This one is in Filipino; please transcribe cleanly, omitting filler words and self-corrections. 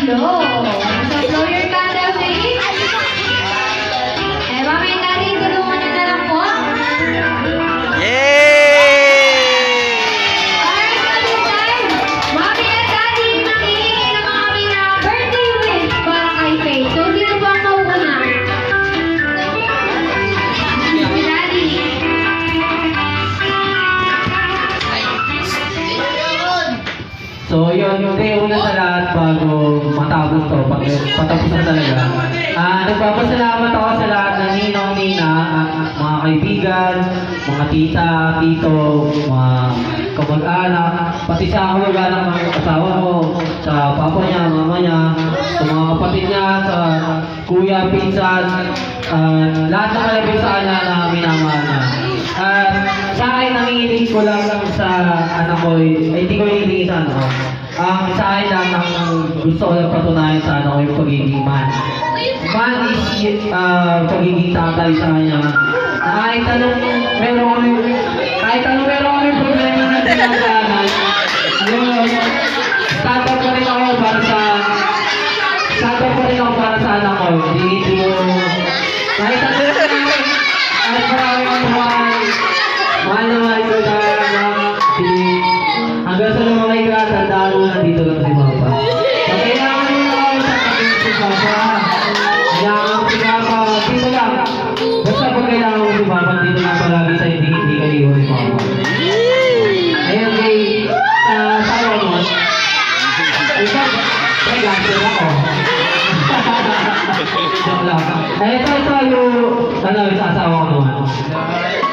Hello! So, blow your candle, please. Eh, Mami and Daddy, tulungan niyo na lang po. Yay! Alright, so this time, Mami and Daddy, nangihingi na kami na birthday wish para kay Faith. So, sino ba ang mauuna? Si Daddy. So yun, una sa lahat bago matapos to, patapos na talaga. Nagpapasalamat ako sa lahat ng ninong, nina, at mga kaibigan, mga tita, tito, mga kamag-anak, pati sa kamag-anak ng asawa ko, sa papa niya, mama niya, sa mga kapatid niya, sa kuya, pinsan, lahat na kalabit sa kanya na minamahal niya. At sa akin, nanginginig ko lang sa anak ko, hindi ko hinihingi sa ano. Sa akin lang, ang gusto ko lang patunayan sa anak ko yung pagiging man. Man is pagiging tatay sa kanya. Kahit anong meron kami problema na dalaga,